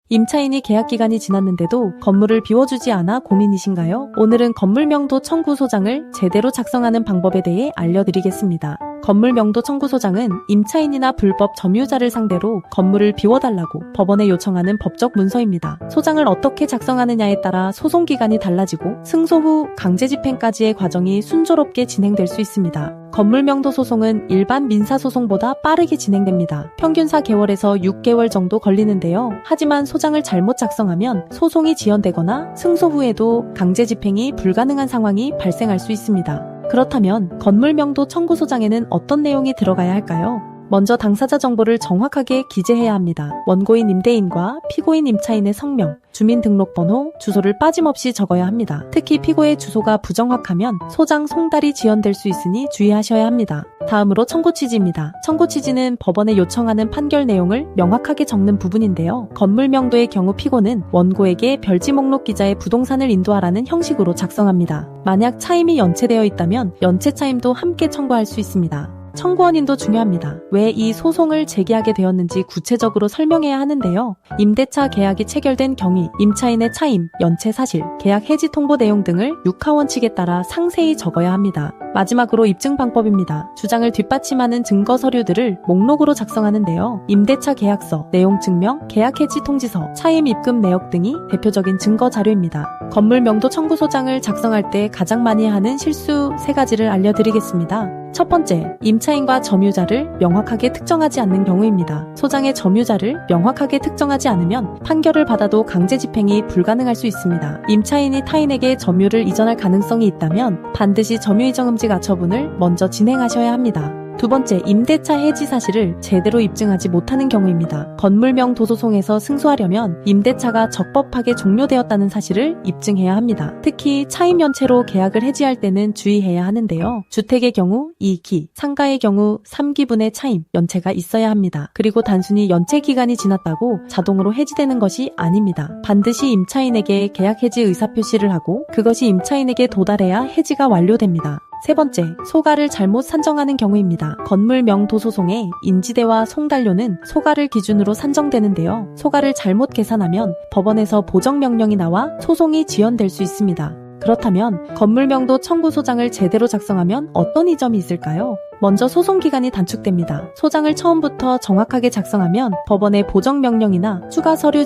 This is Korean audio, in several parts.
임차인이 계약 기간이 지났는데도 건물을 비워주지 않아 고민이신가요? 오늘은 건물 명도 청구소장을 제대로 작성하는 방법에 대해 알려드리겠습니다. 건물 명도 청구소장은 임차인이나 불법 점유자를 상대로 건물을 비워달라고 법원에 요청하는 법적 문서입니다. 소장을 어떻게 작성하느냐에 따라 소송기간이 달라지고 승소 후 강제집행까지의 과정이 순조롭게 진행될 수 있습니다. 건물 명도 소송은 일반 민사소송보다 빠르게 진행됩니다. 평균 4개월에서 6개월 정도 걸리는데요. 하지만 소장을 잘못 작성하면 소송이 지연되거나 승소 후에도 강제집행이 불가능한 상황이 발생할 수 있습니다. 그렇다면 건물 명도 청구소장에는 어떤 내용이 들어가야 할까요? 먼저 당사자 정보를 정확하게 기재해야 합니다. 원고인 임대인과 피고인 임차인의 성명, 주민등록번호, 주소를 빠짐없이 적어야 합니다. 특히 피고의 주소가 부정확하면 소장 송달이 지연될 수 있으니 주의하셔야 합니다. 다음으로 청구 취지입니다. 청구 취지는 법원에 요청하는 판결 내용을 명확하게 적는 부분인데요. 건물 명도의 경우 피고는 원고에게 별지 목록 기자의 부동산을 인도하라는 형식으로 작성합니다. 만약 차임이 연체되어 있다면 연체 차임도 함께 청구할 수 있습니다. 청구원인도 중요합니다. 왜 이 소송을 제기하게 되었는지 구체적으로 설명해야 하는데요. 임대차 계약이 체결된 경위, 임차인의 차임, 연체 사실, 계약 해지 통보 내용 등을 육하원 측에 따라 상세히 적어야 합니다. 마지막으로 입증 방법입니다. 주장을 뒷받침하는 증거 서류들을 목록으로 작성하는데요. 임대차 계약서, 내용 증명, 계약 해지 통지서, 차임 입금 내역 등이 대표적인 증거 자료입니다. 건물 명도 청구소장을 작성할 때 가장 많이 하는 실수 3가지를 알려드리겠습니다. 첫 번째, 임차인과 점유자를 명확하게 특정하지 않는 경우입니다. 소장의 점유자를 명확하게 특정하지 않으면 판결을 받아도 강제집행이 불가능할 수 있습니다. 임차인이 타인에게 점유를 이전할 가능성이 있다면 반드시 점유이정음지 가처분을 먼저 진행하셔야 합니다. 두 번째, 임대차 해지 사실을 제대로 입증하지 못하는 경우입니다. 건물 명도 소송에서 승소하려면 임대차가 적법하게 종료되었다는 사실을 입증해야 합니다. 특히 차임 연체로 계약을 해지할 때는 주의해야 하는데요. 주택의 경우 2기, 상가의 경우 3기분의 차임, 연체가 있어야 합니다. 그리고 단순히 연체 기간이 지났다고 자동으로 해지되는 것이 아닙니다. 반드시 임차인에게 계약 해지 의사표시를 하고 그것이 임차인에게 도달해야 해지가 완료됩니다. 세 번째, 소가를 잘못 산정하는 경우입니다. 건물 명도 소송의 인지대와 송달료는 소가를 기준으로 산정되는데요. 소가를 잘못 계산하면 법원에서 보정명령이 나와 소송이 지연될 수 있습니다. 그렇다면 건물 명도 청구소장을 제대로 작성하면 어떤 이점이 있을까요? 먼저 소송기간이 단축됩니다. 소장을 처음부터 정확하게 작성하면 법원의 보정명령이나 추가 서류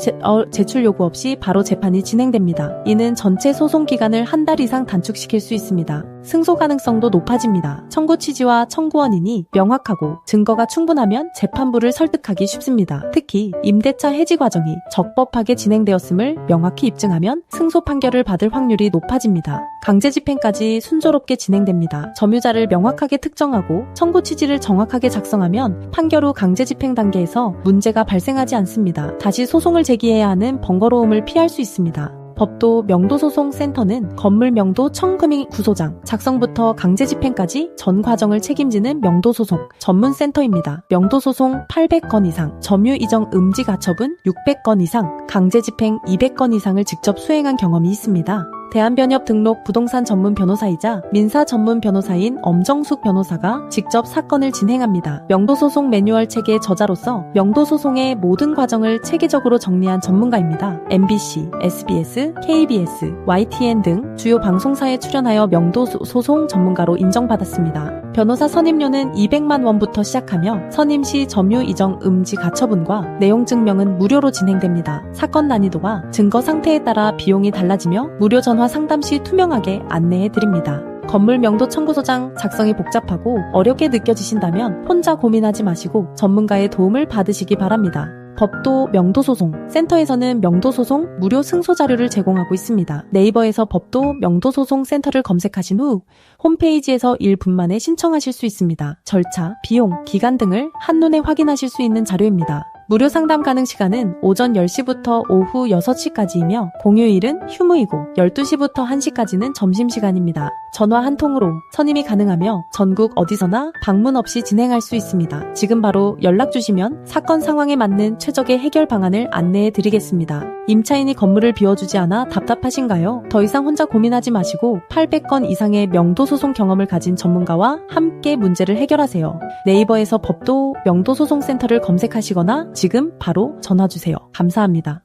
제출 요구 없이 바로 재판이 진행됩니다. 이는 전체 소송기간을 1달 이상 단축시킬 수 있습니다. 승소 가능성도 높아집니다. 청구 취지와 청구원인이 명확하고 증거가 충분하면 재판부를 설득하기 쉽습니다. 특히 임대차 해지 과정이 적법하게 진행되었음을 명확히 입증하면 승소 판결을 받을 확률이 높아집니다. 강제집행까지 순조롭게 진행됩니다. 점유자를 명확하게 특정하고 청구 취지를 정확하게 작성하면 판결 후 강제집행 단계에서 문제가 발생하지 않습니다. 다시 소송을 제기해야 하는 번거로움을 피할 수 있습니다. 법도 명도소송센터는 건물 명도 청구민 구소장 작성부터 강제집행까지 전 과정을 책임지는 명도소송 전문센터입니다. 명도소송 800건 이상, 점유이정 음지 가처분 600건 이상, 강제집행 200건 이상을 직접 수행한 경험이 있습니다. 대한변협 등록 부동산 전문 변호사이자 민사 전문 변호사인 엄정숙 변호사가 직접 사건을 진행합니다. 명도소송 매뉴얼 책의 저자로서 명도소송의 모든 과정을 체계적으로 정리한 전문가입니다. MBC, SBS, KBS, YTN 등 주요 방송사에 출연하여 명도소송 전문가로 인정받았습니다. 변호사 선임료는 200만 원부터 시작하며 선임 시 점유 이정 음지 가처분과 내용 증명은 무료로 진행됩니다. 사건 난이도와 증거 상태에 따라 비용이 달라지며 무료 전화 상담 시 투명하게 안내해드립니다. 건물 명도 청구소장 작성이 복잡하고 어렵게 느껴지신다면 혼자 고민하지 마시고 전문가의 도움을 받으시기 바랍니다. 법도 명도소송 센터에서는 명도소송 무료 승소 자료를 제공하고 있습니다. 네이버에서 법도 명도소송 센터를 검색하신 후 홈페이지에서 1분 만에 신청하실 수 있습니다. 절차, 비용, 기간 등을 한눈에 확인하실 수 있는 자료입니다. 무료 상담 가능 시간은 오전 10시부터 오후 6시까지이며 공휴일은 휴무이고 12시부터 1시까지는 점심시간입니다. 전화 한 통으로 선임이 가능하며 전국 어디서나 방문 없이 진행할 수 있습니다. 지금 바로 연락 주시면 사건 상황에 맞는 최적의 해결 방안을 안내해 드리겠습니다. 임차인이 건물을 비워주지 않아 답답하신가요? 더 이상 혼자 고민하지 마시고 800건 이상의 명도소송 경험을 가진 전문가와 함께 문제를 해결하세요. 네이버에서 법도 명도소송센터를 검색하시거나 지금 바로 전화주세요. 감사합니다.